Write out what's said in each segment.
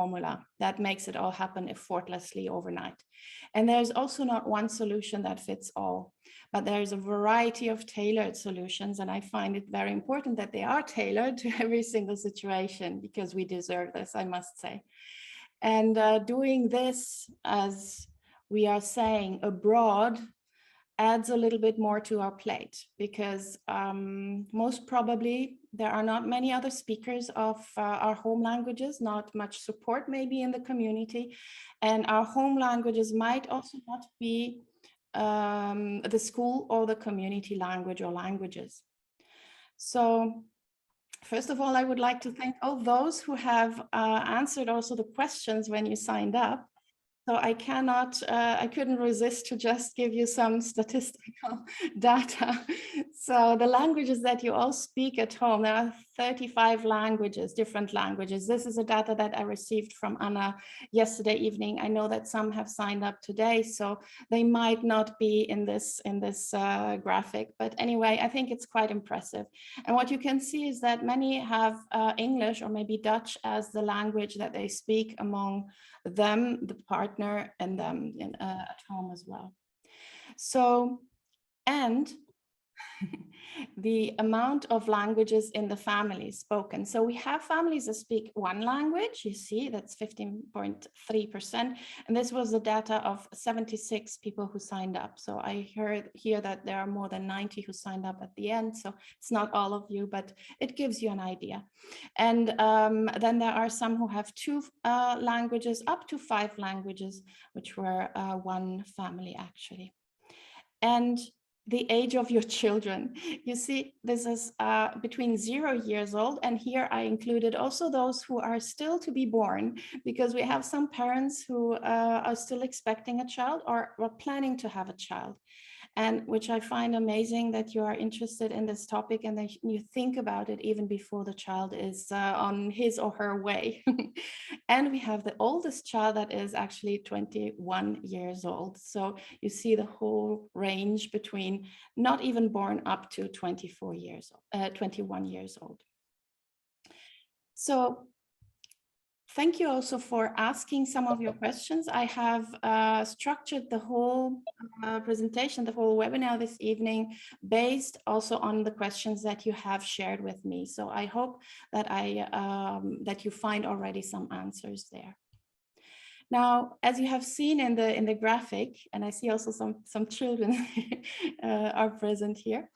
formula that makes it all happen effortlessly overnight. And there's also not one solution that fits all, but there's a variety of tailored solutions. And I find it very important that they are tailored to every single situation, because we deserve this, I must say. And doing this, as we are saying, abroad, adds a little bit more to our plate, because most probably there are not many other speakers of our home languages, not much support maybe in the community, and our home languages might also not be the school or the community language or languages. So first of all, I would like to thank all those who have answered also the questions when you signed up. So I couldn't resist to just give you some statistical data. So the languages that you all speak at home, there are 35 languages, different languages. This is a data that I received from Anna yesterday evening. I know that some have signed up today, so they might not be in this graphic. But anyway, I think it's quite impressive. And what you can see is that many have English or maybe Dutch as the language that they speak among them, the partner, and them at home as well. So, and the amount of languages in the family spoken. So we have families that speak one language, you see, that's 15.3%. And this was the data of 76 people who signed up. So I heard here that there are more than 90 who signed up at the end. So it's not all of you, but it gives you an idea. And then there are some who have 2 languages, up to 5 languages, which were one family actually. And the age of your children. You see, this is between 0 years old. And here I included also those who are still to be born, because we have some parents who are still expecting a child or are planning to have a child. And which I find amazing that you are interested in this topic and that you think about it even before the child is on his or her way. And we have the oldest child that is actually 21 years old. So you see the whole range between not even born up to 21 years old. So thank you also for asking some of your questions. I have structured the whole presentation, the whole webinar this evening, based also on the questions that you have shared with me. So I hope that that you find already some answers there. Now, as you have seen in the graphic, and I see also some children are present here,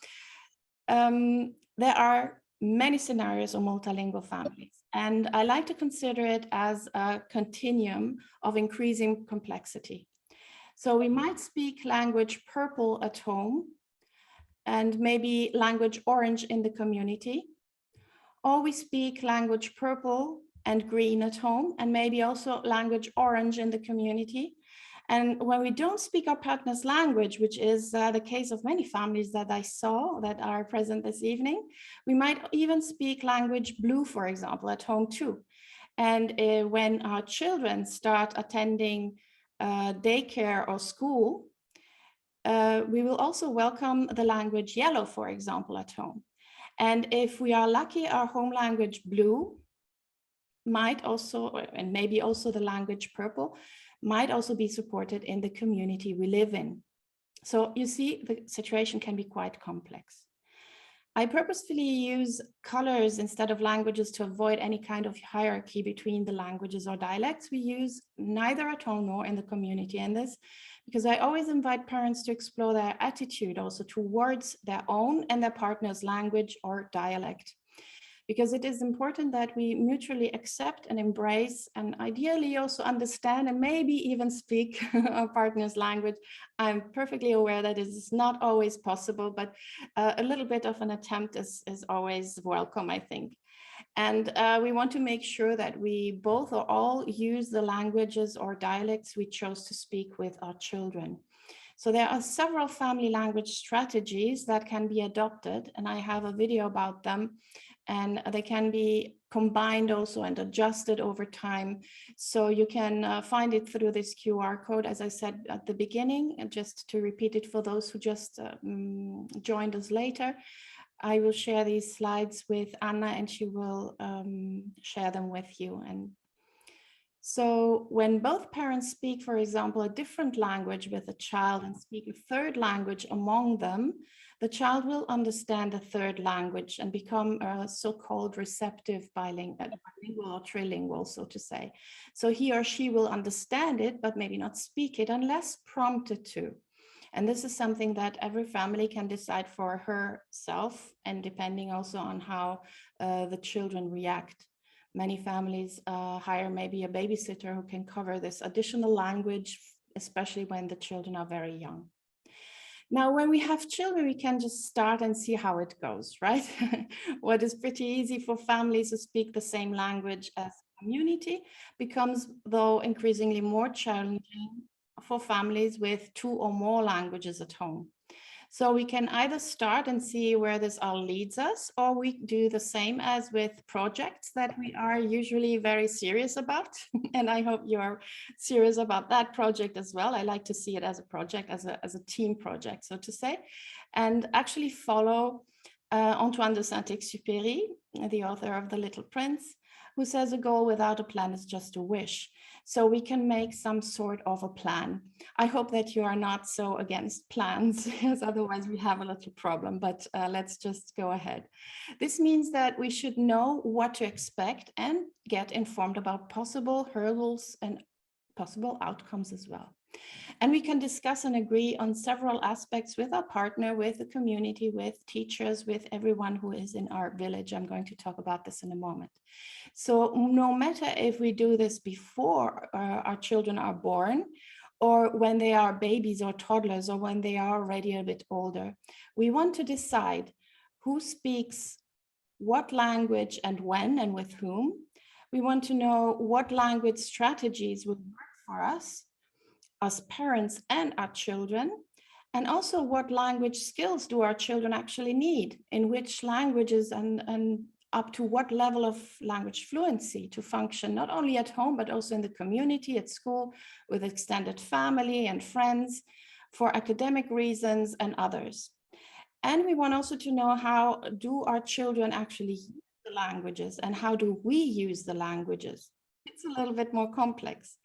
there are many scenarios of multilingual families. And I like to consider it as a continuum of increasing complexity. So we might speak language purple at home and maybe language orange in the community, or we speak language purple and green at home and maybe also language orange in the community. And when we don't speak our partner's language, which is the case of many families that I saw that are present this evening, we might even speak language blue, for example, at home too. And when our children start attending daycare or school, we will also welcome the language yellow, for example, at home. And if we are lucky, our home language blue might also, and maybe also the language purple, might also be supported in the community we live in. So you see, the situation can be quite complex. I purposefully use colors instead of languages to avoid any kind of hierarchy between the languages or dialects we use, neither at home nor in the community in this, because I always invite parents to explore their attitude also towards their own and their partner's language or dialect. Because it is important that we mutually accept and embrace and ideally also understand and maybe even speak our partner's language. I'm perfectly aware that it is not always possible, but a little bit of an attempt is always welcome, I think. And we want to make sure that we both or all use the languages or dialects we chose to speak with our children. So there are several family language strategies that can be adopted, and I have a video about them. And they can be combined also and adjusted over time. So you can find it through this QR code, as I said at the beginning, and just to repeat it for those who just joined us later. I will share these slides with Anna and she will share them with you. And So when both parents speak, for example, a different language with a child and speak a third language among them, the child will understand the third language and become a so-called receptive bilingual or trilingual, so to say. So he or she will understand it, but maybe not speak it unless prompted to. And this is something that every family can decide for herself, and depending also on how the children react. Many families hire maybe a babysitter who can cover this additional language, especially when the children are very young. Now, when we have children, we can just start and see how it goes, right? What is pretty easy for families who speak the same language as community becomes, though, increasingly more challenging for families with 2 or more languages at home. So we can either start and see where this all leads us, or we do the same as with projects that we are usually very serious about. And I hope you are serious about that project as well. I like to see it as a project, as a team project, so to say, and actually follow Antoine de Saint-Exupéry, the author of The Little Prince, who says a goal without a plan is just a wish. So we can make some sort of a plan. I hope that you are not so against plans, because otherwise we have a little problem, but let's just go ahead. This means that we should know what to expect and get informed about possible hurdles and possible outcomes as well. And we can discuss and agree on several aspects with our partner, with the community, with teachers, with everyone who is in our village. I'm going to talk about this in a moment. So no matter if we do this before our children are born, or when they are babies or toddlers, or when they are already a bit older, we want to decide who speaks what language and when and with whom. We want to know what language strategies would work for us as parents and our children, and also what language skills do our children actually need, in which languages, and up to what level of language fluency to function, not only at home, but also in the community, at school, with extended family and friends, for academic reasons and others. And we want also to know, how do our children actually use the languages, and how do we use the languages? It's a little bit more complex.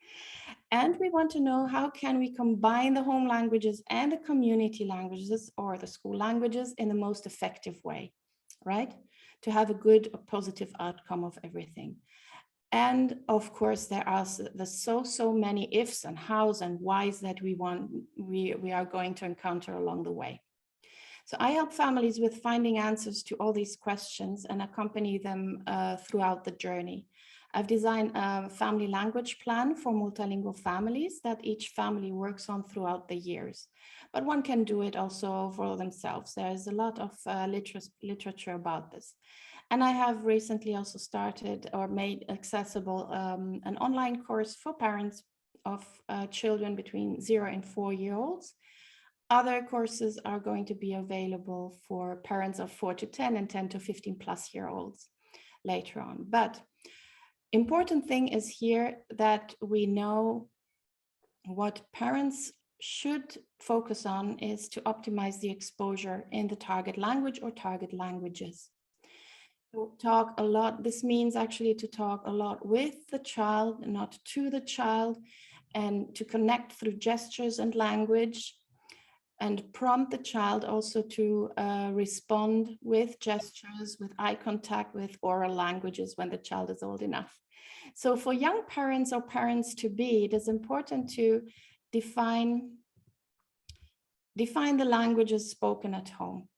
And we want to know, how can we combine the home languages and the community languages or the school languages in the most effective way, right? To have a good, a positive outcome of everything. And of course, there are so many ifs and hows and whys that we are going to encounter along the way. So I help families with finding answers to all these questions and accompany them throughout the journey. I've designed a family language plan for multilingual families that each family works on throughout the years. But one can do it also for themselves. There's a lot of literature about this. And I have recently also started or made accessible an online course for parents of children between 0 and 4-year-olds. Other courses are going to be available for parents of 4 to 10 and 10 to 15+ year olds later on. But important thing is here that we know what parents should focus on is to optimize the exposure in the target language or target languages. To talk a lot, this means actually to talk a lot with the child, not to the child, and to connect through gestures and language, and prompt the child also to respond with gestures, with eye contact, with oral languages when the child is old enough. So for young parents or parents to be, it is important to define the languages spoken at home.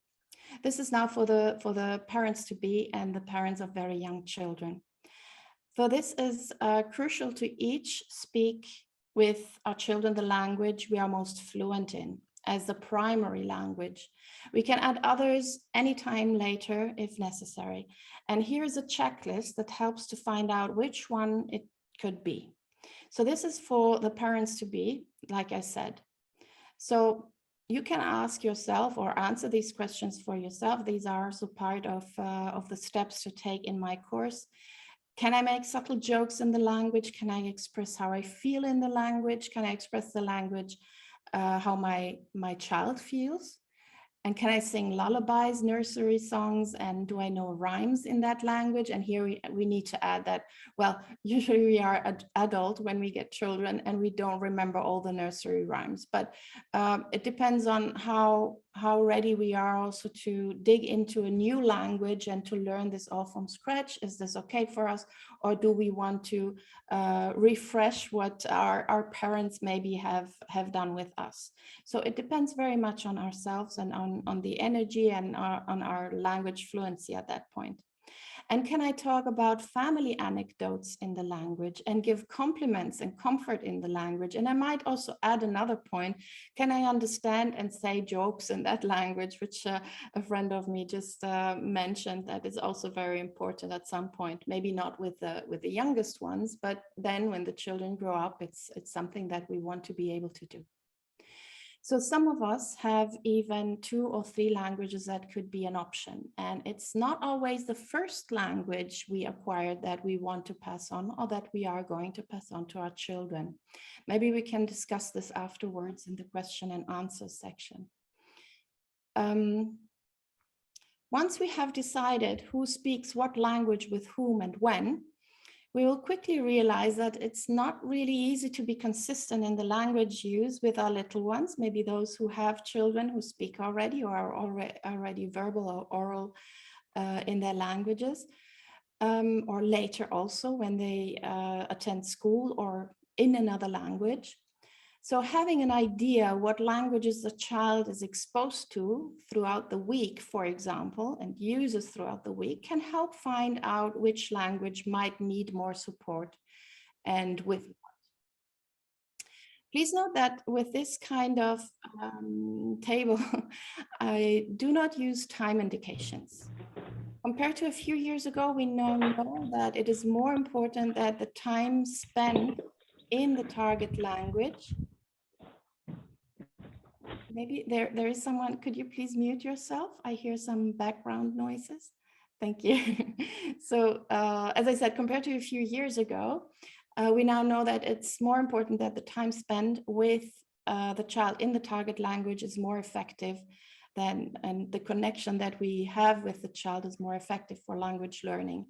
This is now for the parents to be and the parents of very young children. So this is crucial to each speak with our children the language we are most fluent in as the primary language. We can add others anytime later if necessary. And here's a checklist that helps to find out which one it could be. So this is for the parents to be, like I said. So you can ask yourself or answer these questions for yourself. These are also part of the steps to take in my course. Can I make subtle jokes in the language? Can I express how I feel in the language? Can I express the language how my child feels? And can I sing lullabies, nursery songs, and do I know rhymes in that language? And here we need to add that, well, usually we are adult when we get children and we don't remember all the nursery rhymes, but it depends on how ready we are also to dig into a new language and to learn this all from scratch. Is this okay for us? Or do we want to refresh what our parents maybe have done with us? So it depends very much on ourselves and on the energy and on our language fluency at that point. And can I talk about family anecdotes in the language and give compliments and comfort in the language? And I might also add another point. Can I understand and say jokes in that language, which a friend of me just mentioned that is also very important at some point, maybe not with the youngest ones, but then when the children grow up, it's something that we want to be able to do. So some of us have even 2 or 3 languages that could be an option. And it's not always the first language we acquired that we want to pass on or that we are going to pass on to our children. Maybe we can discuss this afterwards in the question and answer section. Once we have decided who speaks what language with whom and when, we will quickly realize that it's not really easy to be consistent in the language use with our little ones, maybe those who have children who speak already or are already verbal or oral in their languages, or later also when they attend school or in another language. So having an idea what languages the child is exposed to throughout the week, for example, and uses throughout the week can help find out which language might need more support and with what. Please note that with this kind of table, I do not use time indications. Compared to a few years ago, we now know that it is more important that the time spent in the target language. Maybe there is someone, could you please mute yourself? I hear some background noises. Thank you. So as I said, compared to a few years ago, we now know that it's more important that the time spent with the child in the target language is more effective and the connection that we have with the child is more effective for language learning.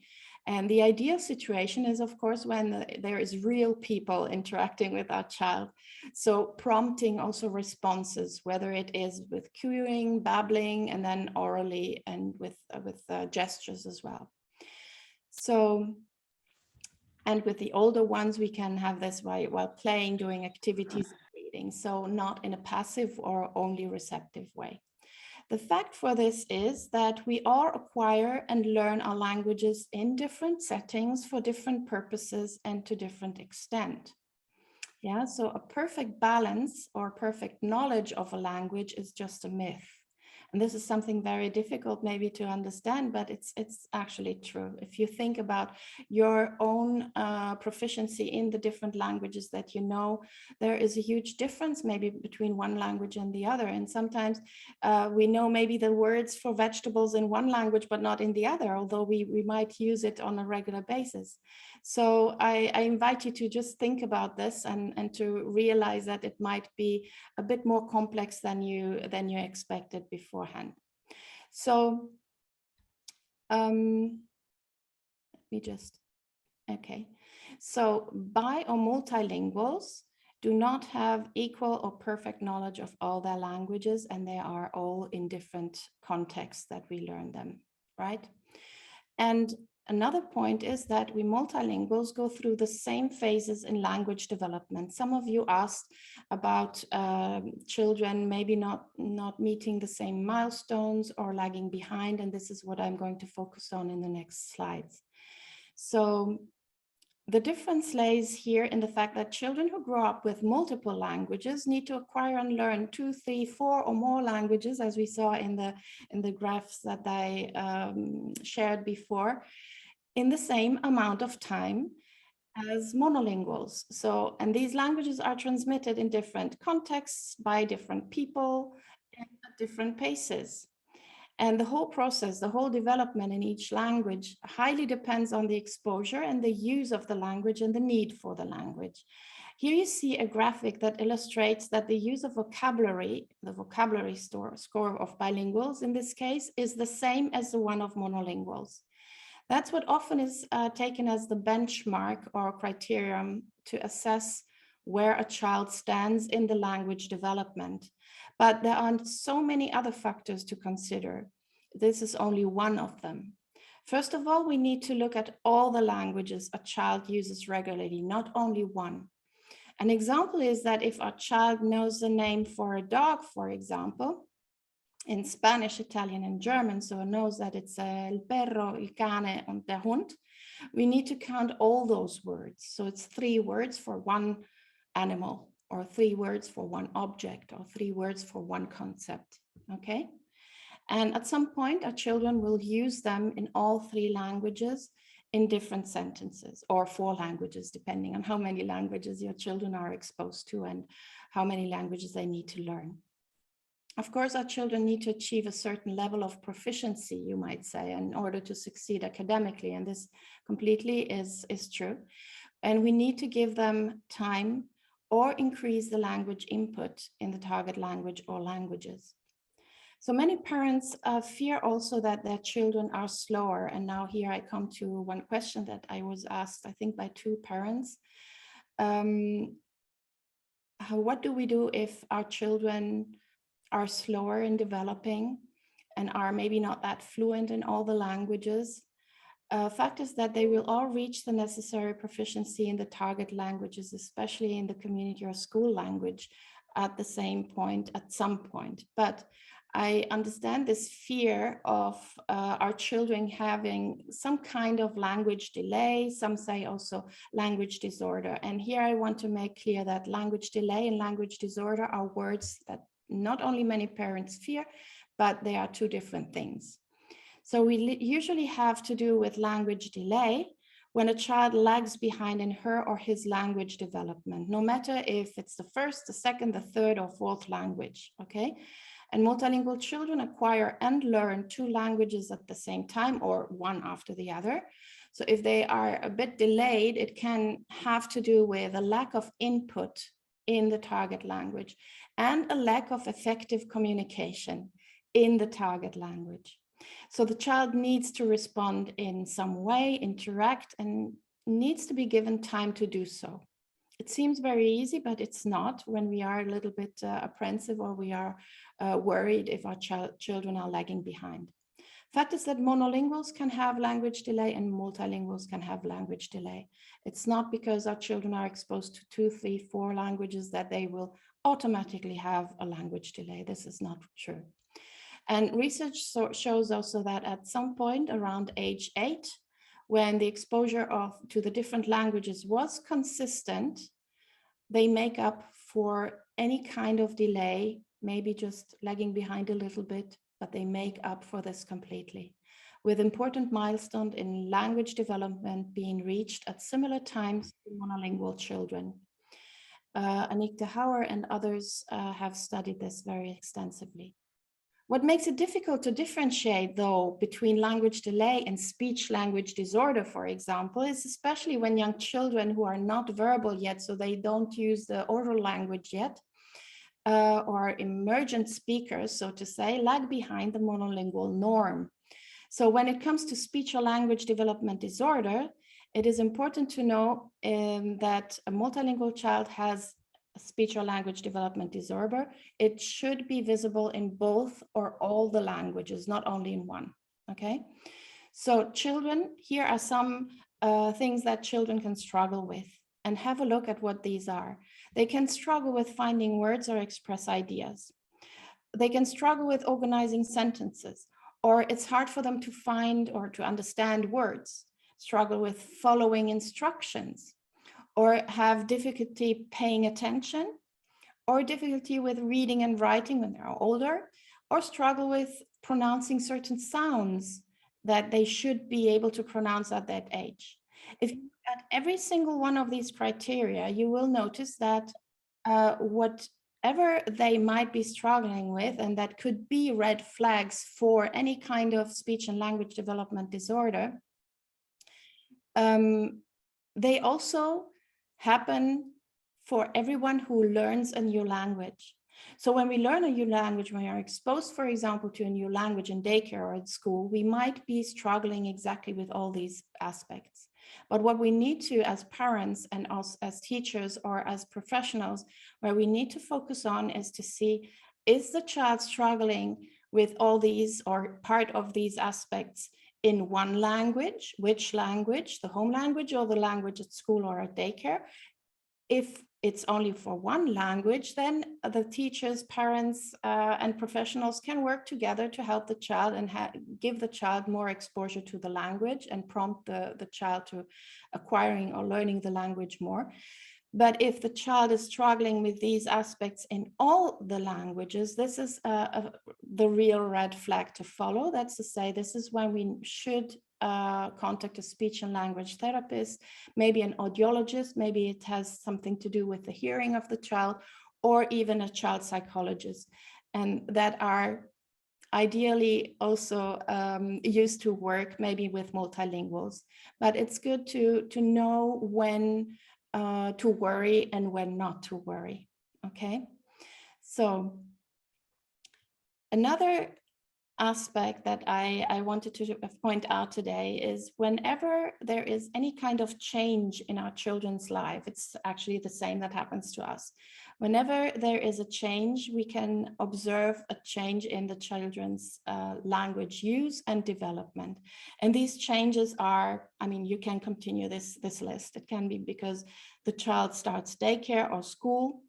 And the ideal situation is, of course, when there is real people interacting with our child. So prompting also responses, whether it is with cueing, babbling, and then orally and with gestures as well. So, and with the older ones, we can have this while playing, doing activities, reading. So not in a passive or only receptive way. The fact for this is that we all acquire and learn our languages in different settings for different purposes and to different extent. Yeah, so a perfect balance or perfect knowledge of a language is just a myth. And this is something very difficult maybe to understand, but it's actually true. If you think about your own proficiency in the different languages that you know, there is a huge difference maybe between one language and the other. And sometimes we know maybe the words for vegetables in one language, but not in the other, although we might use it on a regular basis. So I invite you to just think about this and to realize that it might be a bit more complex than you expected beforehand. So let me just, okay. So bi or multilinguals do not have equal or perfect knowledge of all their languages, and they are all in different contexts that we learn them, right? And another point is that we multilinguals go through the same phases in language development. Some of you asked about children maybe not meeting the same milestones or lagging behind, and this is what I'm going to focus on in the next slides. So the difference lays here in the fact that children who grow up with multiple languages need to acquire and learn 2, 3, 4 or more languages, as we saw in the graphs that I shared before, in the same amount of time as monolinguals. So, and these languages are transmitted in different contexts by different people and at different paces. And the whole process, the whole development in each language highly depends on the exposure and the use of the language and the need for the language. Here you see a graphic that illustrates that the use of vocabulary, the vocabulary score of bilinguals in this case, is the same as the one of monolinguals. That's what often is taken as the benchmark or criterion to assess where a child stands in the language development. But there are so many other factors to consider. This is only one of them. First of all, we need to look at all the languages a child uses regularly, not only one. An example is that if a child knows the name for a dog, for example, in Spanish, Italian, and German, so knows that it's el perro, el cane, and der Hund, we need to count all those words. So it's 3 words for one animal, or 3 words for one object, or 3 words for one concept, okay? And at some point, our children will use them in all 3 languages in different sentences, or 4 languages, depending on how many languages your children are exposed to and how many languages they need to learn. Of course, our children need to achieve a certain level of proficiency, you might say, in order to succeed academically, and this completely is true. And we need to give them time or increase the language input in the target language or languages. So many parents fear also that their children are slower. And now here I come to one question that I was asked, I think by 2 parents. What do we do if our children are slower in developing and are maybe not that fluent in all the languages? Fact is that they will all reach the necessary proficiency in the target languages, especially in the community or school language at the same point, at some point. But I understand this fear of our children having some kind of language delay. Some say also language disorder. And here I want to make clear that language delay and language disorder are words that not only many parents fear, but they are 2 different things. So we usually have to do with language delay when a child lags behind in her or his language development, no matter if it's the first, the second, the third, or fourth language, okay? And multilingual children acquire and learn 2 languages at the same time, or one after the other. So if they are a bit delayed, it can have to do with a lack of input in the target language and a lack of effective communication in the target language. So the child needs to respond in some way, interact, and needs to be given time to do so. It seems very easy, but it's not when we are a little bit apprehensive or we are worried if our children are lagging behind. Fact is that monolinguals can have language delay and multilinguals can have language delay. It's not because our children are exposed to 2, 3, 4 languages that they will automatically have a language delay. This is not true. And research shows also that at some point around age 8, when the exposure to the different languages was consistent, they make up for any kind of delay, maybe just lagging behind a little bit, but they make up for this completely, with important milestones in language development being reached at similar times to monolingual children. Ute Limacher and others have studied this very extensively. What makes it difficult to differentiate, though, between language delay and speech language disorder, for example, is especially when young children who are not verbal yet, so they don't use the oral language yet, or emergent speakers, so to say, lag behind the monolingual norm. So when it comes to speech or language development disorder, it is important to know that a multilingual child has speech or language development disorder. It should be visible in both or all the languages, not only in one, okay? So children, here are some things that children can struggle with, and have a look at what these are. They can struggle with finding words or express ideas. They can struggle with organizing sentences, or it's hard for them to find or to understand words, struggle with following instructions, or have difficulty paying attention, or difficulty with reading and writing when they're older, or struggle with pronouncing certain sounds that they should be able to pronounce at that age. If you look at every single one of these criteria, you will notice that what whatever they might be struggling with, and that could be red flags for any kind of speech and language development disorder, they also happen for everyone who learns a new language. So when we learn a new language, when we are exposed, for example, to a new language in daycare or at school, we might be struggling exactly with all these aspects. But what we need to, as parents and as teachers or as professionals, where we need to focus on is to see, is the child struggling with all these or part of these aspects in one language? Which language, the home language or the language at school or at daycare? If it's only for one language, then the teachers, parents, and professionals can work together to help the child and give the child more exposure to the language and prompt the child to acquiring or learning the language more. But if the child is struggling with these aspects in all the languages, this is the real red flag to follow. That's to say, this is when we should contact a speech and language therapist, maybe an audiologist, maybe it has something to do with the hearing of the child, or even a child psychologist, and that are ideally also used to work maybe with multilinguals. But it's good to know when to worry and when not to worry. Okay, so another aspect that I wanted to point out today is whenever there is any kind of change in our children's life, it's actually the same that happens to us. Whenever there is a change, we can observe a change in the children's language use and development. And these changes are, I mean, you can continue this list. It can be because the child starts daycare or school,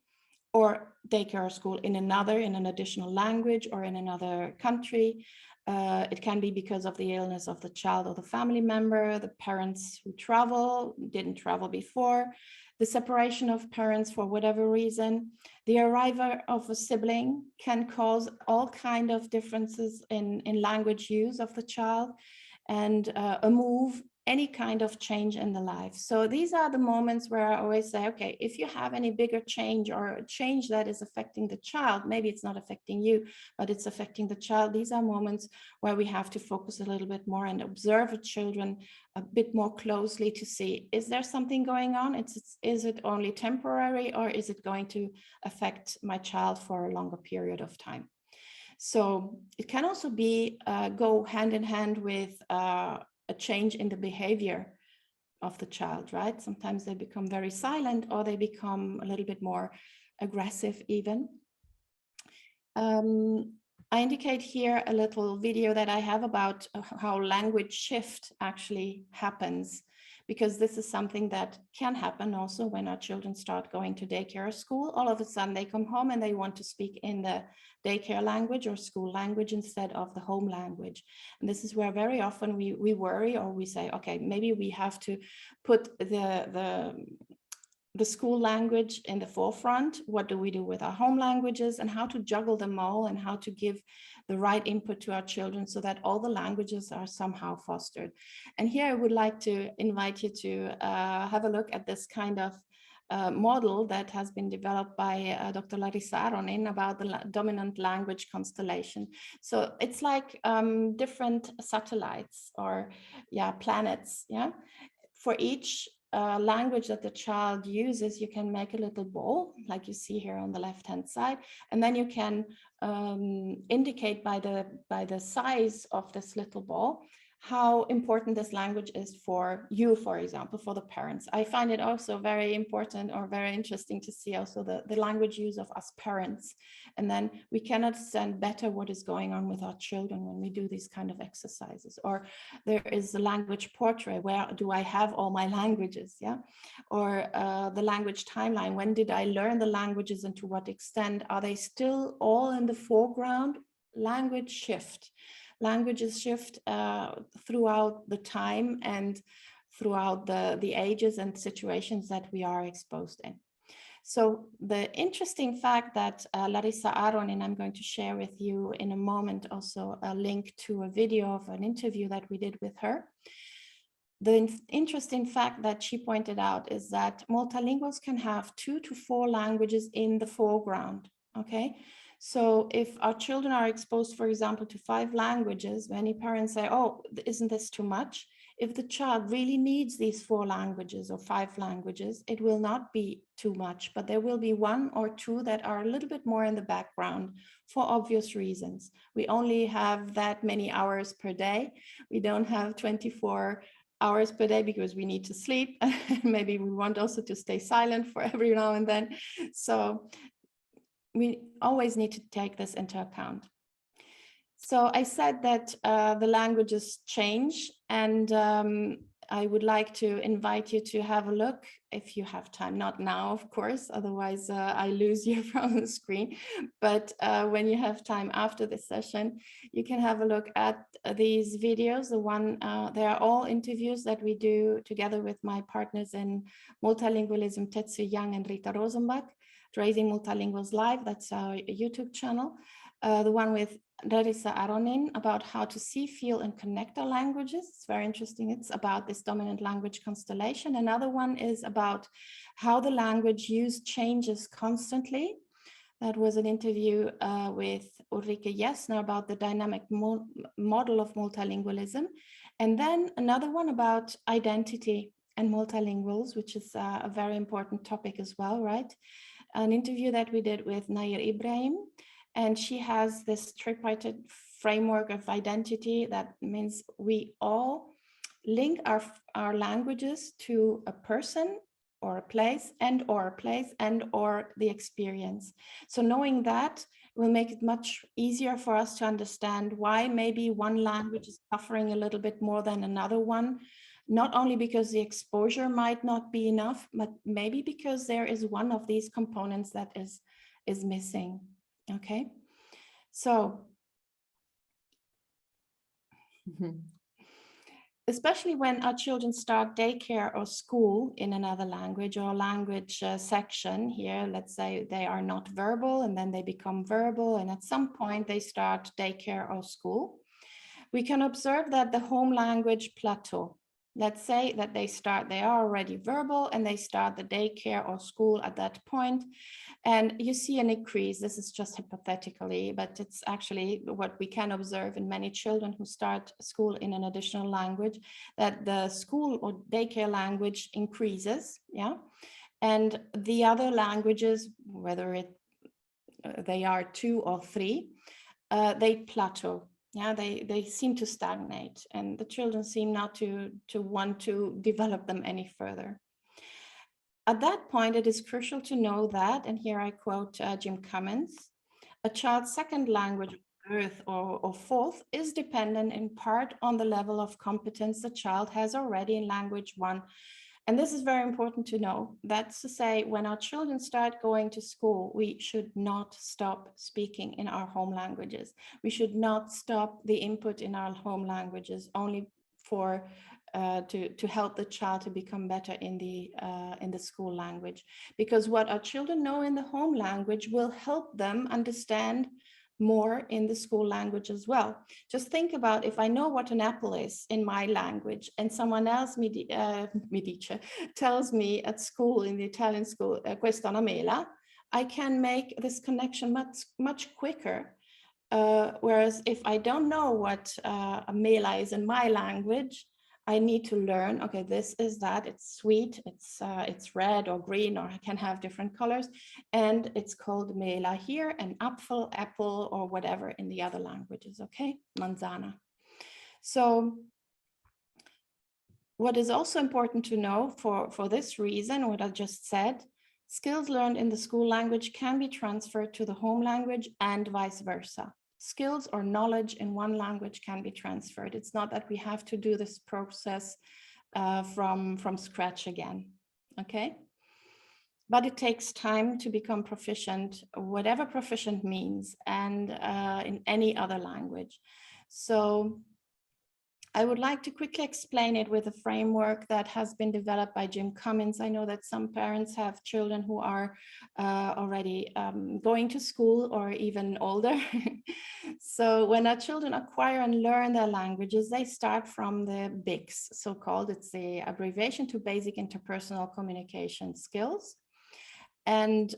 or daycare or school in an additional language or in another country. It can be because of the illness of the child or the family member, the parents who didn't travel before, the separation of parents for whatever reason. The arrival of a sibling can cause all kinds of differences in language use of the child, and a move, any kind of change in the life. So these are the moments where I always say, okay, if you have any bigger change or a change that is affecting the child, maybe it's not affecting you, but it's affecting the child. These are moments where we have to focus a little bit more and observe the children a bit more closely to see, is there something going on? Is it only temporary, or is it going to affect my child for a longer period of time? So it can also be go hand in hand with a change in the behavior of the child, right? Sometimes they become very silent, or they become a little bit more aggressive even. I indicate here a little video that I have about how language shift actually happens, because this is something that can happen also when our children start going to daycare or school. All of a sudden they come home and they want to speak in the daycare language or school language instead of the home language. And this is where very often we worry, or we say, okay, maybe we have to put the school language in the forefront. What do we do with our home languages, and how to juggle them all, and how to give the right input to our children so that all the languages are somehow fostered. And here I would like to invite you to have a look at this kind of model that has been developed by Dr. Larissa Aronin about the dominant language constellation. So it's like different satellites or planets. For each language that the child uses, you can make a little ball like you see here on the left hand side, and then you can indicate by the size of this little ball how important this language is for you, for example, for the parents. I find it also very important or very interesting to see also the language use of us parents. And then we can understand better what is going on with our children when we do these kind of exercises. Or there is a language portrait, where do I have all my languages? Or the language timeline, when did I learn the languages and to what extent? Are they still all in the foreground? Language shift. Languages shift throughout the time and throughout the ages and situations that we are exposed in. So the interesting fact that Larissa Aronin, I'm going to share with you in a moment also a link to a video of an interview that we did with her. The interesting fact that she pointed out is that multilinguals can have 2 to 4 languages in the foreground. Okay, so if our children are exposed, for example, to 5 languages, many parents say, oh, isn't this too much? If the child really needs these 4 languages or 5 languages, it will not be too much, but there will be 1 or 2 that are a little bit more in the background for obvious reasons. We only have that many hours per day. We don't have 24 hours per day because we need to sleep. Maybe we want also to stay silent for every now and then. So we always need to take this into account. So I said that the languages change, and I would like to invite you to have a look if you have time, not now, of course, otherwise I lose you from the screen. But when you have time after this session, you can have a look at these videos. They are all interviews that we do together with my partners in multilingualism, Tetsu Young and Rita Rosenbach, Raising Multilinguals Live. That's our YouTube channel. The one with Larissa Aronin about how to see, feel, and connect our languages. It's very interesting. It's about this dominant language constellation. Another one is about how the language use changes constantly. That was an interview with Ulrike Jessner about the dynamic model of multilingualism. And then another one about identity and multilinguals, which is a very important topic as well, right? An interview that we did with Nair Ibrahim. And she has this tripartite framework of identity. That means we all link our languages to a person or a place and or the experience. So knowing that will make it much easier for us to understand why maybe one language is suffering a little bit more than another one. Not only because the exposure might not be enough, but maybe because there is one of these components that is missing. Okay, so especially when our children start daycare or school in another language or language section here, let's say they are not verbal and then they become verbal, and at some point they start daycare or school, we can observe that the home language plateau. Let's say that they are already verbal and they start the daycare or school at that point, and you see an increase. This is just hypothetically, but it's actually what we can observe in many children who start school in an additional language, that the school or daycare language increases, yeah, and the other languages, whether they are 2 or 3, they plateau. Yeah, they seem to stagnate, and the children seem not to want to develop them any further. At that point, it is crucial to know that, and here I quote Jim Cummins, a child's second language birth or fourth is dependent in part on the level of competence the child has already in language 1. And this is very important to know. That's to say, when our children start going to school, we should not stop speaking in our home languages. We should not stop the input in our home languages only for to help the child to become better in the school language. Because what our children know in the home language will help them understand more in the school language as well. Just think about, if I know what an apple is in my language and someone else mi dice, tells me at school, in the Italian school, questa è una mela, I can make this connection much quicker. Whereas if I don't know what a mela is in my language, I need to learn, okay, this is that, it's sweet, it's red or green, or I can have different colors, and it's called mela here, and apple, or whatever in the other languages, okay, manzana. So what is also important to know for this reason, what I just said, skills learned in the school language can be transferred to the home language and vice versa. Skills or knowledge in one language can be transferred. It's not that we have to do this process from scratch again, okay? But it takes time to become proficient, whatever proficient means, and in any other language. So I would like to quickly explain it with a framework that has been developed by Jim Cummins. I know that some parents have children who are already going to school or even older. So when our children acquire and learn their languages, they start from the BICS, so-called. It's the abbreviation to Basic Interpersonal Communication Skills. And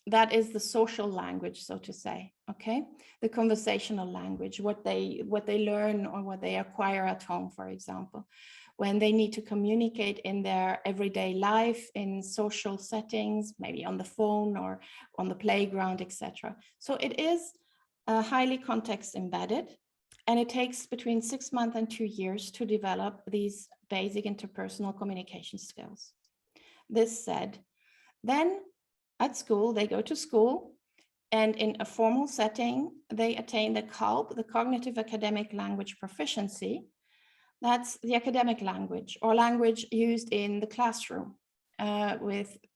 that is the social language, so to say, okay? The conversational language, what they learn or what they acquire at home, for example, when they need to communicate in their everyday life, in social settings, maybe on the phone or on the playground, etc. So it is highly context embedded, and it takes between 6 months and 2 years to develop these basic interpersonal communication skills. This said, then at school, they go to school, and in a formal setting, they attain the CALP, the Cognitive Academic Language Proficiency. That's the academic language or language used in the classroom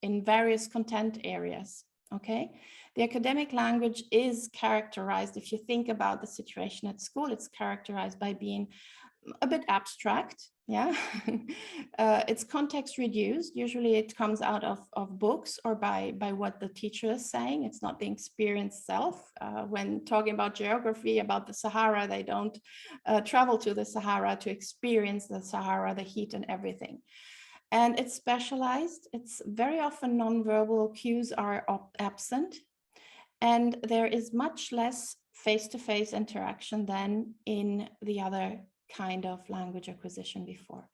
in various content areas, okay? The academic language is characterized, if you think about the situation at school, it's characterized by being a bit abstract, yeah. It's context reduced. Usually it comes out of books or by what the teacher is saying. It's not the experience itself. When talking about geography, about the Sahara, they don't travel to the Sahara to experience the Sahara, the heat and everything. And it's specialized. It's very often nonverbal cues are absent. And there is much less face-to-face interaction than in the other kind of language acquisition before.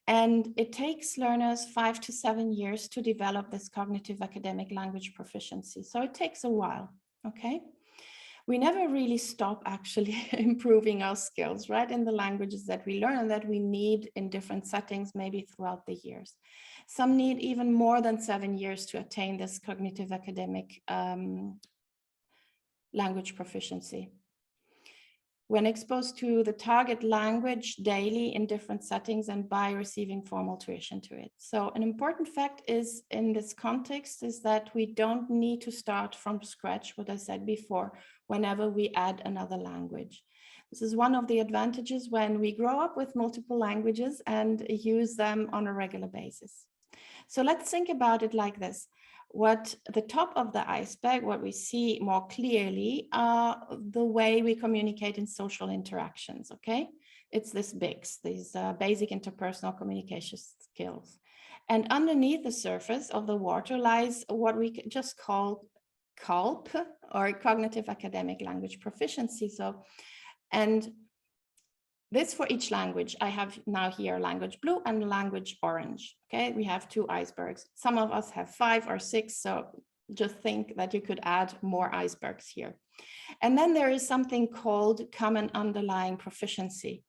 And it takes learners 5 to 7 years to develop this cognitive academic language proficiency. So it takes a while, okay? We never really stop actually improving our skills, right? In the languages that we learn and that we need in different settings, maybe throughout the years. Some need even more than 7 years to attain this cognitive academic language proficiency. When exposed to the target language daily in different settings and by receiving formal tuition to it. So an important fact is in this context is that we don't need to start from scratch, what I said before, whenever we add another language. This is one of the advantages when we grow up with multiple languages and use them on a regular basis. So let's think about it like this. What the top of the iceberg, what we see more clearly are the way we communicate in social interactions, okay? It's this BICS, these basic interpersonal communication skills. And underneath the surface of the water lies what we just call CALP, or Cognitive Academic Language Proficiency. So, and this for each language. I have now here language blue and language orange. Okay, we have 2 icebergs. Some of us have 5 or 6, so just think that you could add more icebergs here. And then there is something called common underlying proficiency.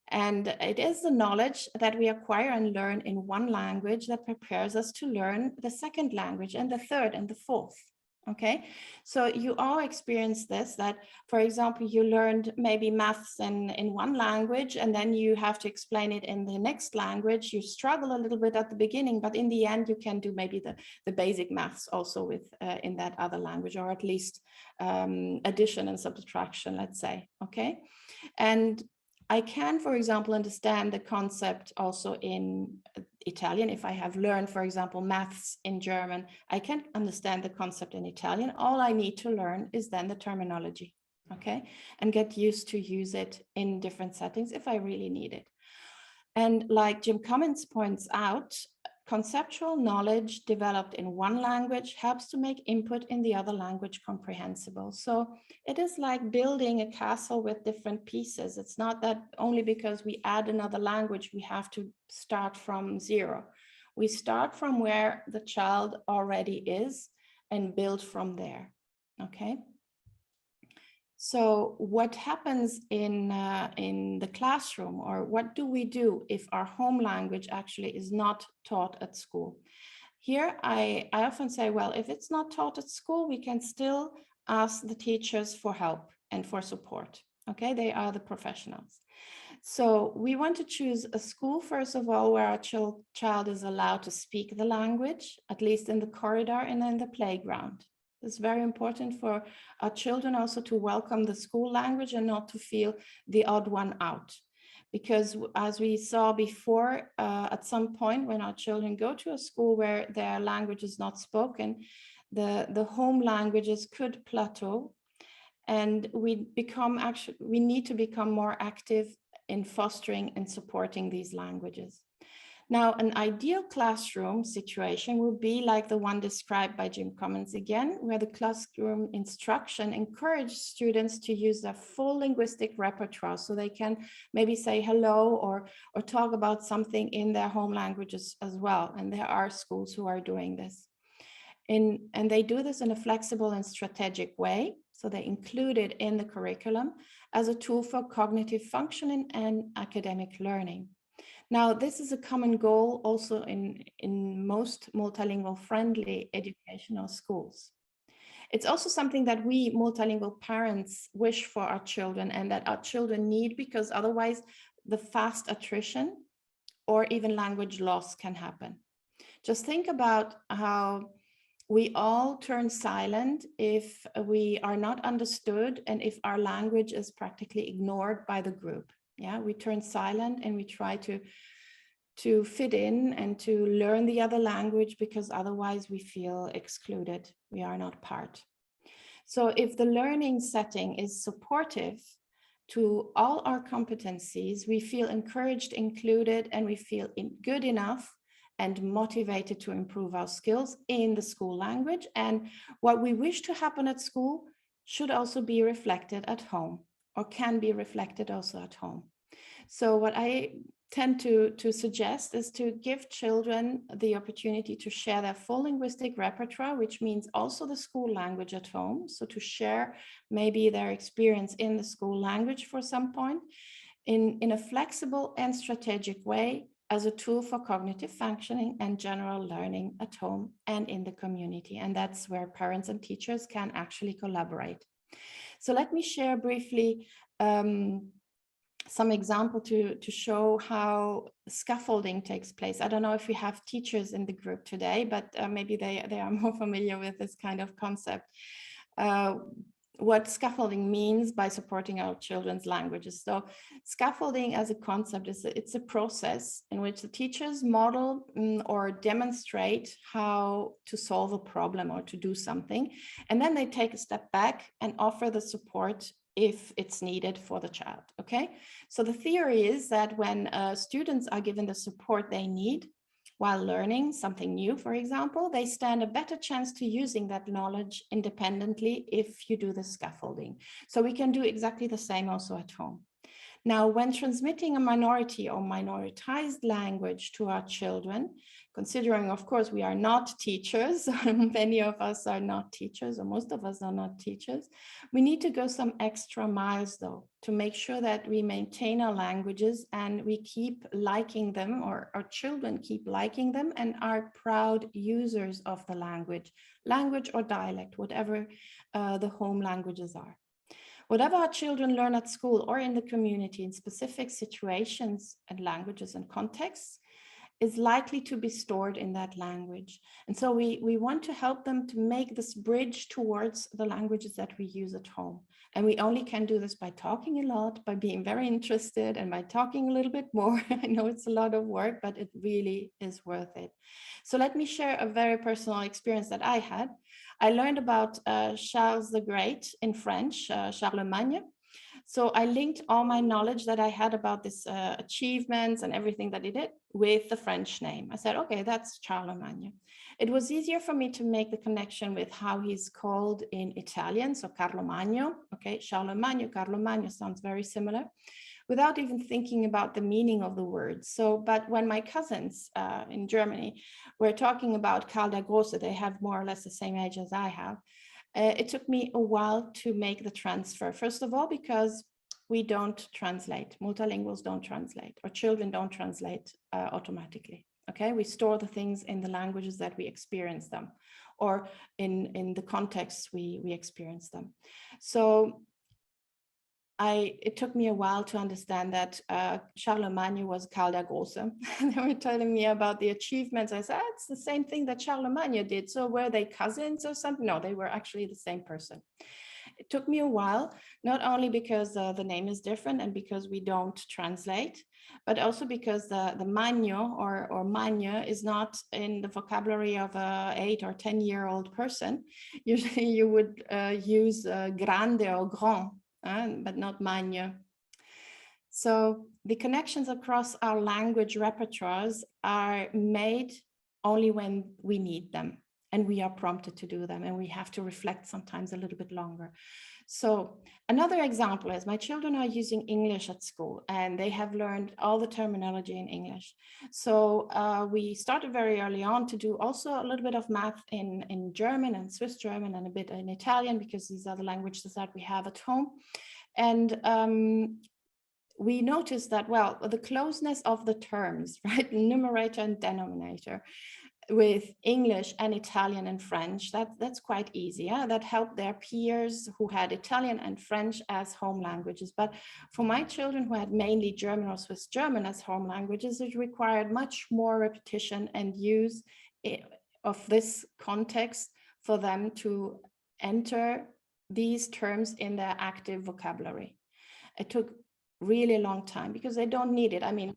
And it is the knowledge that we acquire and learn in one language that prepares us to learn the second language and the third and the fourth. Okay, so you all experience this, that, for example, you learned maybe maths in one language and then you have to explain it in the next language. You struggle a little bit at the beginning, but in the end, you can do maybe the basic maths also with in that other language, or at least addition and subtraction, let's say. Okay, and I can, for example, understand the concept also in Italian. If I have learned, for example, maths in German, I can understand the concept in Italian. All I need to learn is then the terminology, okay? And get used to use it in different settings if I really need it. And like Jim Cummins points out, conceptual knowledge developed in one language helps to make input in the other language comprehensible. So it is like building a castle with different pieces. It's not that only because we add another language, we have to start from zero. We start from where the child already is and build from there, okay? So what happens in the classroom, or what do we do if our home language actually is not taught at school? Here, I often say, well, if it's not taught at school, we can still ask the teachers for help and for support. Okay, they are the professionals. So we want to choose a school, first of all, where our child is allowed to speak the language, at least in the corridor and in the playground. It's very important for our children also to welcome the school language and not to feel the odd one out. Because as we saw before, at some point when our children go to a school where their language is not spoken, the home languages could plateau, and we need to become more active in fostering and supporting these languages. Now, an ideal classroom situation would be like the one described by Jim Commons again, where the classroom instruction encourages students to use their full linguistic repertoire, so they can maybe say hello or talk about something in their home languages as well. And there are schools who are doing this. And they do this in a flexible and strategic way. So they include it in the curriculum as a tool for cognitive functioning and academic learning. Now, this is a common goal also in most multilingual friendly educational schools. It's also something that we multilingual parents wish for our children and that our children need, because otherwise the fast attrition or even language loss can happen. Just think about how we all turn silent if we are not understood and if our language is practically ignored by the group. Yeah, we turn silent and we try to fit in and to learn the other language, because otherwise we feel excluded. We are not part. So if the learning setting is supportive to all our competencies, we feel encouraged, included, and we feel good enough and motivated to improve our skills in the school language. And what we wish to happen at school should also be reflected at home, or can be reflected also at home. So what I tend to suggest is to give children the opportunity to share their full linguistic repertoire, which means also the school language at home. So to share maybe their experience in the school language for some point in a flexible and strategic way as a tool for cognitive functioning and general learning at home and in the community. And that's where parents and teachers can actually collaborate. So let me share briefly some example to show how scaffolding takes place. I don't know if we have teachers in the group today, but maybe they are more familiar with this kind of concept. What scaffolding means by supporting our children's languages. So scaffolding as a concept it's a process in which the teachers model or demonstrate how to solve a problem or to do something. And then they take a step back and offer the support if it's needed for the child, okay? So the theory is that when students are given the support they need while learning something new, for example, they stand a better chance to using that knowledge independently if you do the scaffolding. So we can do exactly the same also at home. Now, when transmitting a minority or minoritized language to our children, considering, of course, we are not teachers, many of us are not teachers, or most of us are not teachers, we need to go some extra miles, though, to make sure that we maintain our languages and we keep liking them, or our children keep liking them and are proud users of the language or dialect, whatever the home languages are. Whatever our children learn at school or in the community in specific situations and languages and contexts is likely to be stored in that language. And so we want to help them to make this bridge towards the languages that we use at home. And we only can do this by talking a lot, by being very interested, and by talking a little bit more. I know it's a lot of work, but it really is worth it. So let me share a very personal experience that I had. I learned about Charles the Great in French, Charlemagne. So I linked all my knowledge that I had about this achievements and everything that he did with the French name. I said, okay, that's Charlemagne. It was easier for me to make the connection with how he's called in Italian. So Carlo Magno, okay, Charlemagne, Carlo Magno sounds very similar, without even thinking about the meaning of the word. So, but when my cousins in Germany were talking about Karl der Große, they have more or less the same age as I have. It took me a while to make the transfer. First of all, because we don't translate, multilinguals don't translate, or children don't translate automatically. Okay, we store the things in the languages that we experience them, or in the context we experience them. So it took me a while to understand that Charlemagne was Karl der Große. They were telling me about the achievements. I said, it's the same thing that Charlemagne did. So were they cousins or something? No, they were actually the same person. It took me a while, not only because the name is different and because we don't translate, but also because the Magno or Magne is not in the vocabulary of an 8 or 10-year-old person. Usually you would use grande or grand, but not Magne. So the connections across our language repertoires are made only when we need them and we are prompted to do them, and we have to reflect sometimes a little bit longer. So another example is my children are using English at school and they have learned all the terminology in English. So we started very early on to do also a little bit of math in German and Swiss German and a bit in Italian, because these are the languages that we have at home. And we noticed that, well, the closeness of the terms, right, numerator and denominator, with English and Italian and French, that's quite easy. Yeah? That helped their peers who had Italian and French as home languages. But for my children who had mainly German or Swiss German as home languages, it required much more repetition and use of this context for them to enter these terms in their active vocabulary. It took really long time because they don't need it. I mean,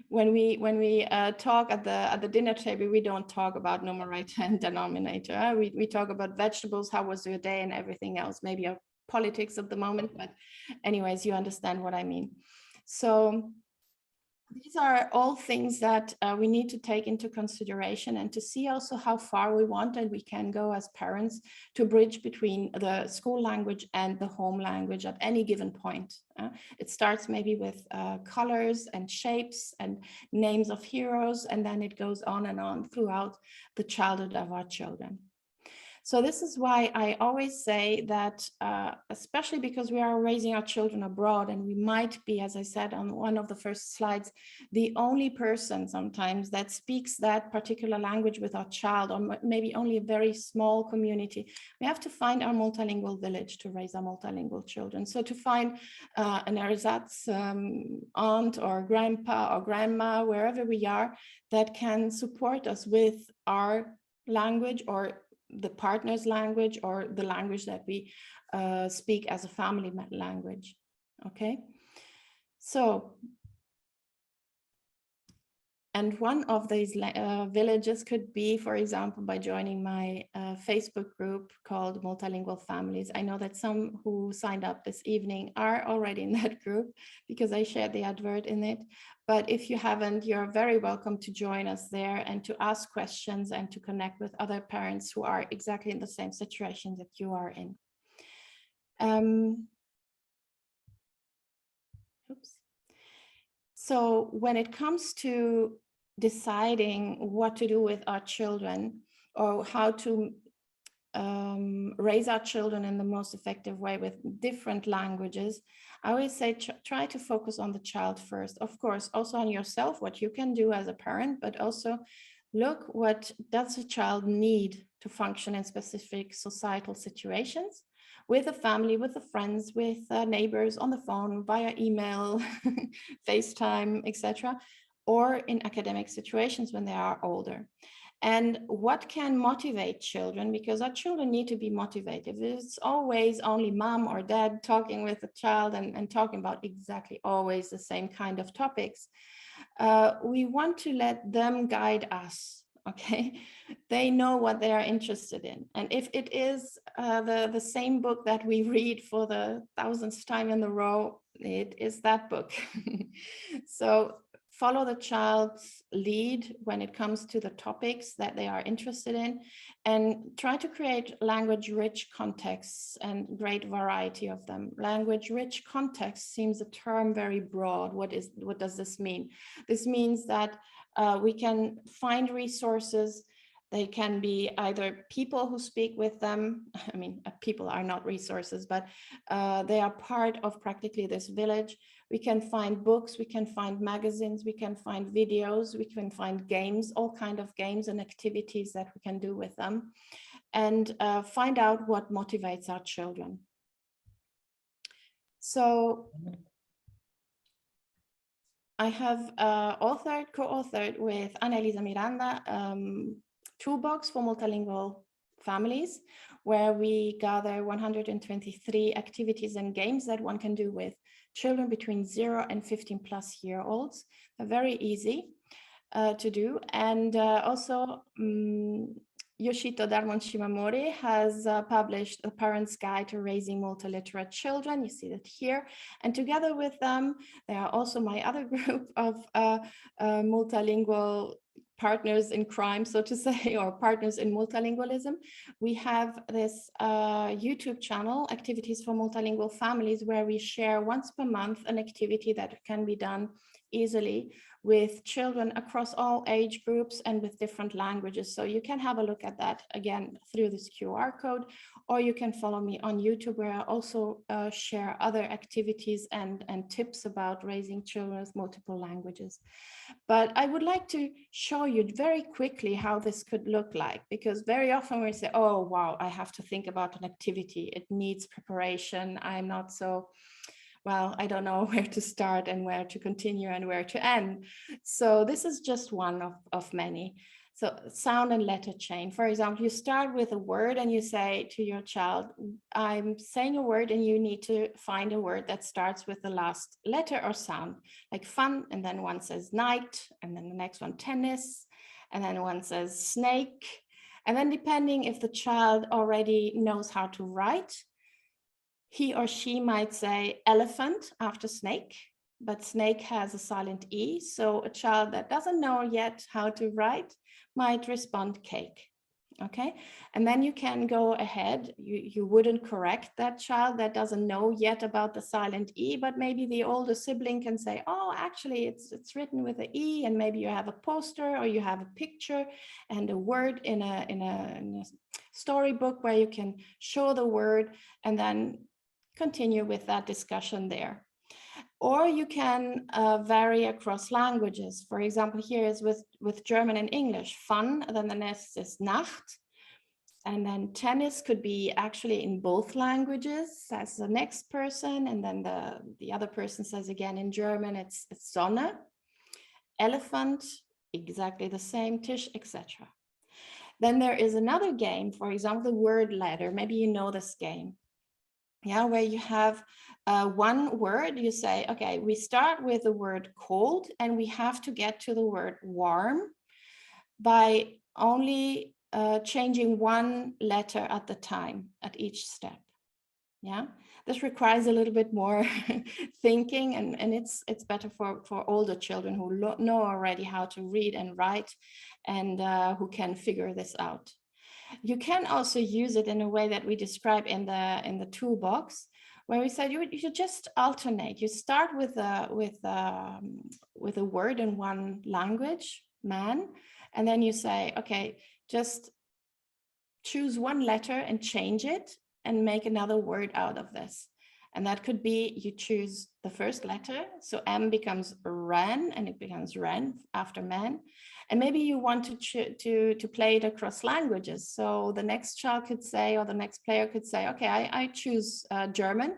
when we talk at the dinner table, we don't talk about numerator and denominator. We talk about vegetables, how was your day, and everything else, maybe politics at the moment, but anyways, you understand what I mean. So these are all things that we need to take into consideration, and to see also how far we want and we can go as parents to bridge between the school language and the home language at any given point. It starts maybe with colors and shapes and names of heroes, and then it goes on and on throughout the childhood of our children. So this is why I always say that, especially because we are raising our children abroad, and we might be, as I said on one of the first slides, the only person sometimes that speaks that particular language with our child, or maybe only a very small community. We have to find our multilingual village to raise our multilingual children. So to find an ersatz aunt or grandpa or grandma, wherever we are, that can support us with our language, or the partner's language, or the language that we speak as a family language. Okay, so, and one of these villages could be, for example, by joining my Facebook group called Multilingual Families. I know that some who signed up this evening are already in that group because I shared the advert in it. But if you haven't, you're very welcome to join us there and to ask questions and to connect with other parents who are exactly in the same situation that you are in. Oops. So when it comes to deciding what to do with our children, or how to raise our children in the most effective way with different languages, I always say try to focus on the child first. Of course, also on yourself, what you can do as a parent, but also look, what does a child need to function in specific societal situations, with a family, with the friends, with neighbors, on the phone, via email, FaceTime, etc., or in academic situations when they are older. And what can motivate children, because our children need to be motivated. It's always only mom or dad talking with the child and talking about exactly always the same kind of topics. We want to let them guide us. Okay, they know what they are interested in, and if it is the same book that we read for the 1000th time in a row, it is that book. So follow the child's lead when it comes to the topics that they are interested in, and try to create language-rich contexts and great variety of them. Language-rich context seems a term very broad. What does this mean? This means that we can find resources. They can be either people who speak with them. I mean, people are not resources, but they are part of practically this village. We can find books, we can find magazines, we can find videos, we can find games, all kinds of games and activities that we can do with them, and find out what motivates our children. So I have co-authored with Ana-Elisa Miranda, Toolbox for Multilingual Families, where we gather 123 activities and games that one can do with children between 0 and 15+ year olds. They're very easy to do. And also Yoshito Darmon Shimamori has published A Parent's Guide to Raising Multiliterate Children. You see that here. And together with them, there are also my other group of multilingual partners in crime, so to say, or partners in multilingualism. We have this YouTube channel, Activities for Multilingual Families, where we share once per month an activity that can be done easily with children across all age groups and with different languages. So you can have a look at that again through this QR code, or you can follow me on YouTube, where I also share other activities and tips about raising children with multiple languages. But I would like to show you very quickly how this could look like, because very often we say, oh, wow, I have to think about an activity. It needs preparation. I'm not so, well, I don't know where to start and where to continue and where to end. So this is just one of many. So sound and letter chain. For example, you start with a word and you say to your child, I'm saying a word and you need to find a word that starts with the last letter or sound, like fun. And then one says night, and then the next one tennis, and then one says snake. And then depending if the child already knows how to write, he or she might say elephant after snake, but snake has a silent E. So a child that doesn't know yet how to write might respond cake. Okay, and then you can go ahead. You wouldn't correct that child that doesn't know yet about the silent E, but maybe the older sibling can say, oh, actually it's written with an E, and maybe you have a poster or you have a picture and a word in a storybook where you can show the word and then continue with that discussion there. Or you can vary across languages. For example, here is with German and English, fun, then the next is Nacht. And then tennis could be actually in both languages, says the next person. And then the other person says again in German, it's Sonne. Elephant, exactly the same, Tisch, etc. Then there is another game, for example, the word ladder. Maybe you know this game. Yeah, where you have one word, you say, okay, we start with the word cold and we have to get to the word warm by only changing one letter at the time at each step. Yeah, this requires a little bit more thinking, and it's better for older children who know already how to read and write and who can figure this out. You can also use it in a way that we describe in the toolbox, where we said you just alternate. You start with a word in one language, man, and then you say, okay, just choose one letter and change it and make another word out of this. And that could be you choose the first letter. So M becomes ran and it becomes ran after man. And maybe you want to play it across languages. So the next child could say, or the next player could say, okay, I choose German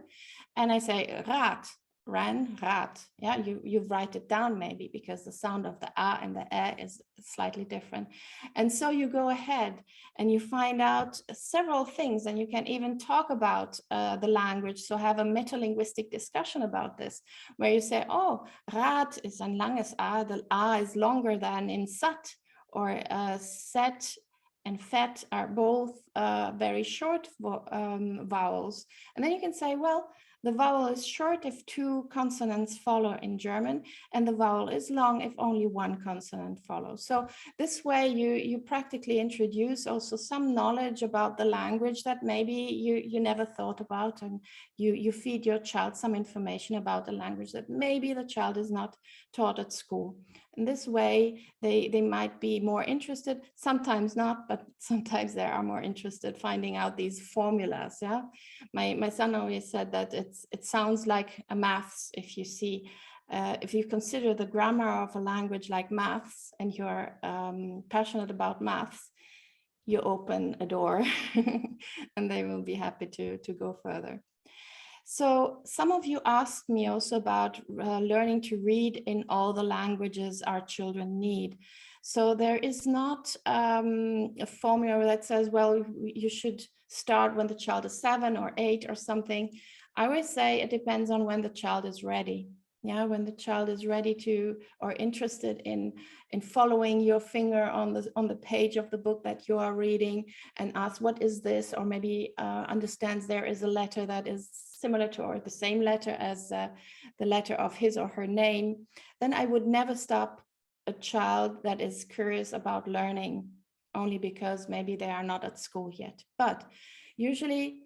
and I say Rad, ran, Rad. Yeah, you write it down maybe because the sound of the A and the E is slightly different. And so you go ahead and you find out several things, and you can even talk about the language. So have a metalinguistic discussion about this, where you say, oh, Rad is ein langes A, the A is longer than in sat, or set and fet are both very short vowels. And then you can say, well, the vowel is short if two consonants follow in German, and the vowel is long if only one consonant follows. So this way you practically introduce also some knowledge about the language that maybe you never thought about, and you feed your child some information about the language that maybe the child is not taught at school. In this way, they might be more interested, sometimes not, but sometimes they are more interested finding out these formulas. Yeah, my son always said that it sounds like a maths if you see, if you consider the grammar of a language like maths and you're passionate about maths, you open a door and they will be happy to go further. So some of you asked me also about learning to read in all the languages our children need. So there is not a formula that says, well, you should start when the child is 7 or 8 or something. I always say it depends on when the child is ready. Yeah, when the child is ready to or interested in following your finger on the page of the book that you are reading and asks, what is this? Or maybe understands there is a letter that is similar to or the same letter as the letter of his or her name, then I would never stop a child that is curious about learning only because maybe they are not at school yet. But usually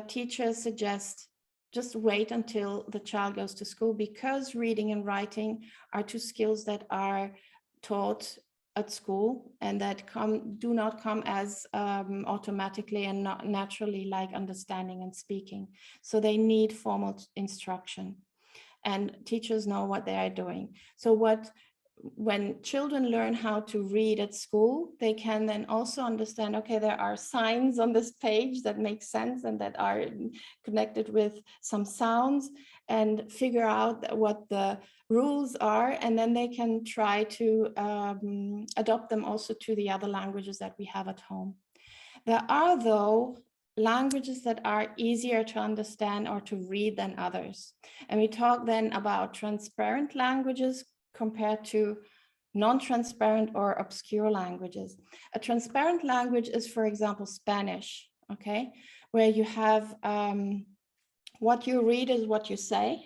teachers suggest just wait until the child goes to school, because reading and writing are two skills that are taught at school and that do not come as automatically and not naturally like understanding and speaking. So they need formal instruction, and teachers know what they are doing. So when children learn how to read at school, they can then also understand, okay, there are signs on this page that make sense and that are connected with some sounds, and figure out what the rules are. And then they can try to adopt them also to the other languages that we have at home. There are, though, languages that are easier to understand or to read than others. And we talk then about transparent languages compared to non-transparent or obscure languages. A transparent language is, for example, Spanish, okay, where you have what you read is what you say,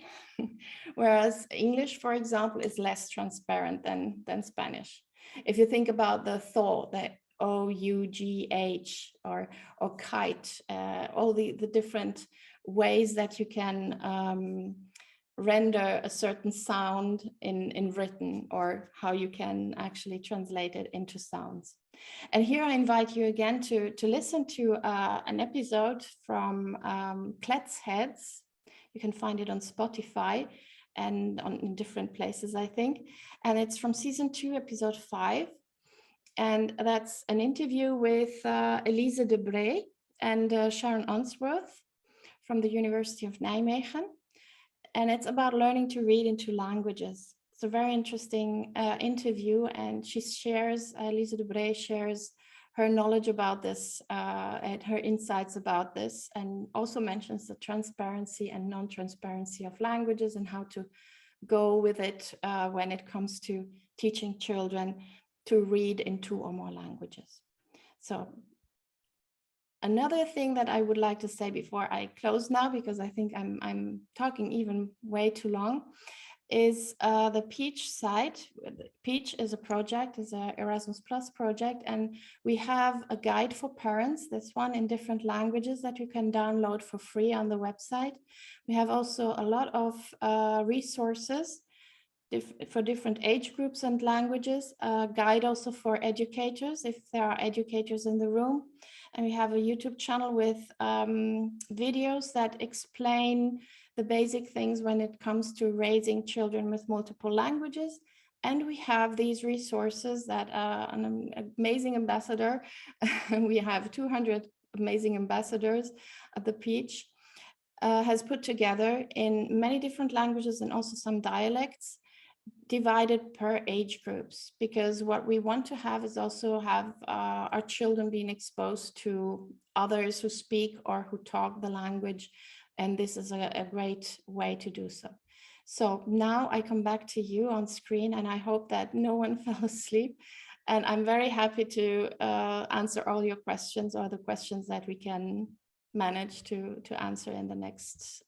whereas English, for example, is less transparent than Spanish. If you think about the thought, that O-U-G-H or kite, all the different ways that you can render a certain sound in written, or how you can actually translate it into sounds. And here I invite you again to listen to an episode from Klet's Heads. You can find it on Spotify and in different places, I think. And it's from season 2, episode 5. And that's an interview with Elise de Bree and Sharon Unsworth from the University of Nijmegen. And it's about learning to read in 2 languages. It's a very interesting interview, and she shares, Elise de Bree shares her knowledge about this and her insights about this, and also mentions the transparency and non-transparency of languages and how to go with it when it comes to teaching children to read in 2 or more languages. So another thing that I would like to say before I close now, because I think I'm talking even way too long, is the Peach site. Peach is a project, is an Erasmus Plus project, and we have a guide for parents. This one in different languages that you can download for free on the website. We have also a lot of resources for different age groups and languages, a guide also for educators, if there are educators in the room. And we have a YouTube channel with videos that explain the basic things when it comes to raising children with multiple languages. And we have these resources that an amazing ambassador, we have 200 amazing ambassadors at the Peach, has put together in many different languages and also some dialects, divided per age groups, because what we want to have is also have our children being exposed to others who speak or who talk the language, and this is a great way to do so. So now I come back to you on screen, and I hope that no one fell asleep, and I'm very happy to answer all your questions or the questions that we can manage to answer in the next